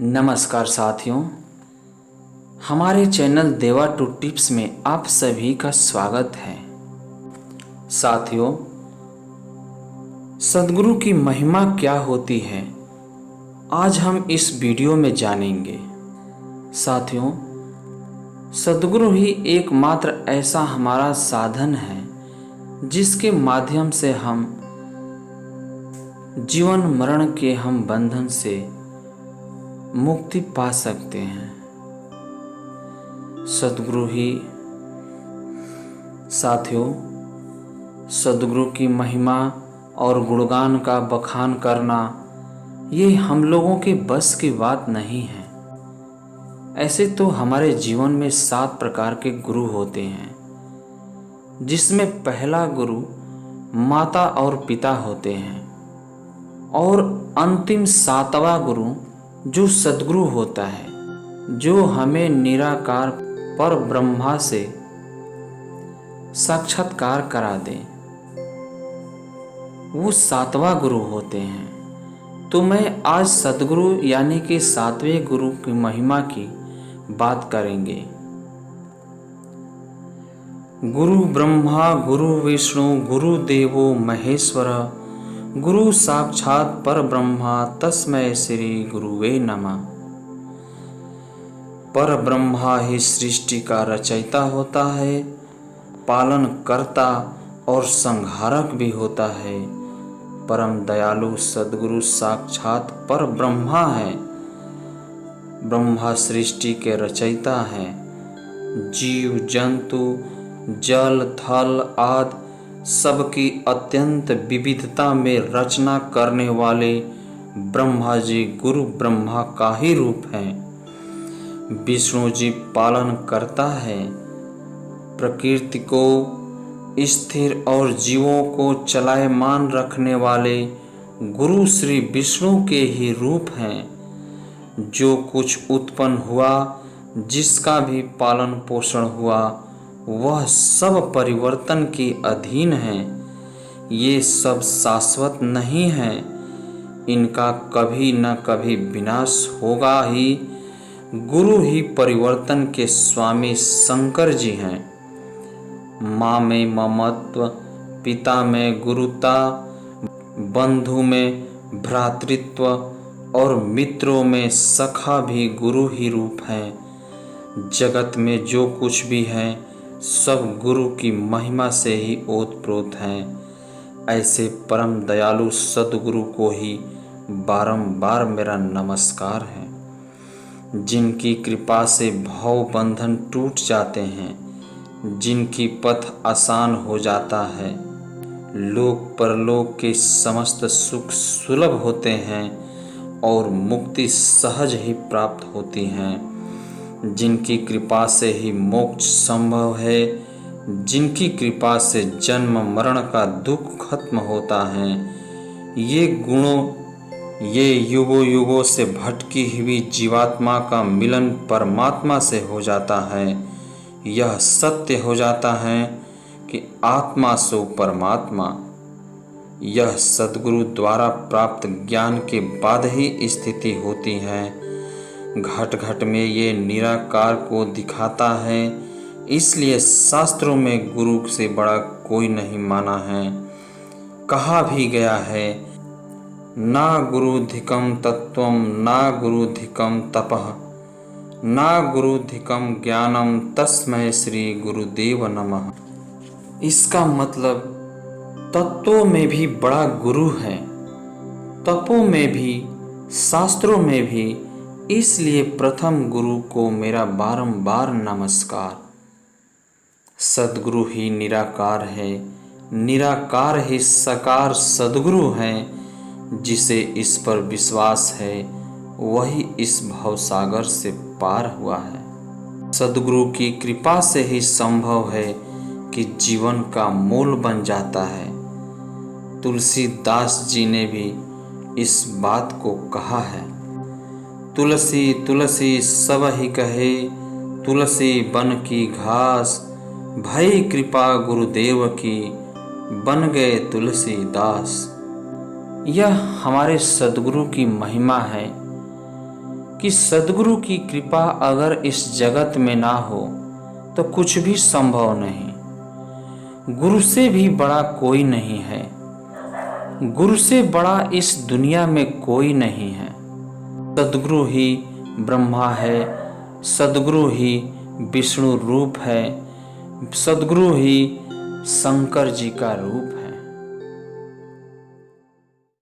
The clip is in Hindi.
नमस्कार साथियों, हमारे चैनल देवा टू टिप्स में आप सभी का स्वागत है। साथियों, सद्गुरु की महिमा क्या होती है, आज हम इस वीडियो में जानेंगे। साथियों, सद्गुरु ही एकमात्र ऐसा हमारा साधन है जिसके माध्यम से हम जीवन मरण के हम बंधन से मुक्ति पा सकते हैं। सद्गुरु ही साथियों, सद्गुरु की महिमा और गुणगान का बखान करना ये हम लोगों के बस की बात नहीं है। ऐसे तो हमारे जीवन में 7 प्रकार के गुरु होते हैं, जिसमें पहला गुरु माता और पिता होते हैं और अंतिम 7वां गुरु जो सद्गुरु होता है, जो हमें निराकार पर ब्रह्मा से साक्षात्कार करा दे, वो 7वां गुरु होते हैं। तो मैं आज सद्गुरु यानी कि 7वें गुरु की महिमा की बात करेंगे। गुरु ब्रह्मा गुरु विष्णु गुरु देवो महेश्वर गुरु साक्षात पर ब्रह्मा तस्मै श्री गुरुवे नमः। पर ब्रह्मा ही सृष्टि का रचयिता होता है, पालन करता और संहारक भी होता है। परम दयालु सद्गुरु साक्षात पर ब्रह्मा है। ब्रह्मा सृष्टि के रचयिता हैं। जीव जंतु जल थल आदि सबकी अत्यंत विविधता में रचना करने वाले ब्रह्मा जी गुरु ब्रह्मा का ही रूप हैं। विष्णु जी पालन करता है, प्रकृति को स्थिर और जीवों को चलायमान रखने वाले गुरु श्री विष्णु के ही रूप हैं। जो कुछ उत्पन्न हुआ, जिसका भी पालन पोषण हुआ, वह सब परिवर्तन के अधीन है। ये सब शाश्वत नहीं है, इनका कभी न कभी विनाश होगा ही। गुरु ही परिवर्तन के स्वामी शंकर जी हैं। माँ में ममत्व, पिता में गुरुता, बंधु में भ्रातृत्व और मित्रों में सखा भी गुरु ही रूप हैं। जगत में जो कुछ भी है सब गुरु की महिमा से ही ओतप्रोत हैं। ऐसे परम दयालु सद्गुरु को ही बारंबार मेरा नमस्कार है। जिनकी कृपा से भव बंधन टूट जाते हैं, जिनकी पथ आसान हो जाता है, लोक परलोक के समस्त सुख सुलभ होते हैं और मुक्ति सहज ही प्राप्त होती हैं। जिनकी कृपा से ही मोक्ष संभव है, जिनकी कृपा से जन्म मरण का दुख खत्म होता है। ये गुणों, ये युगों युगों से भटकी हुई जीवात्मा का मिलन परमात्मा से हो जाता है। यह सत्य हो जाता है कि आत्मा सो परमात्मा। यह सद्गुरु द्वारा प्राप्त ज्ञान के बाद ही स्थिति होती है। घट घट में ये निराकार को दिखाता है, इसलिए शास्त्रों में गुरु से बड़ा कोई नहीं माना है। कहा भी गया है, ना गुरुधिकम तत्वम ना गुरुधिकम तपः ना गुरुधिकम ज्ञानम तस्मै श्री गुरुदेव नमः। इसका मतलब तत्वों में भी बड़ा गुरु है, तपों में भी, शास्त्रों में भी। इसलिए प्रथम गुरु को मेरा बारंबार नमस्कार। सद्गुरु ही निराकार है, निराकार ही साकार सद्गुरु है। जिसे इस पर विश्वास है वही इस भवसागर से पार हुआ है। सद्गुरु की कृपा से ही संभव है कि जीवन का मूल बन जाता है। तुलसीदास जी ने भी इस बात को कहा है। तुलसी तुलसी सब ही कहे, तुलसी बन की घास, भई कृपा गुरुदेव की, बन गए तुलसीदास। यह हमारे सद्गुरु की महिमा है कि सद्गुरु की कृपा अगर इस जगत में ना हो तो कुछ भी संभव नहीं। गुरु से भी बड़ा कोई नहीं है, गुरु से बड़ा इस दुनिया में कोई नहीं है। सद्गुरु ही ब्रह्मा है, सद्गुरु ही विष्णु रूप है, सद्गुरु ही शंकर जी का रूप है।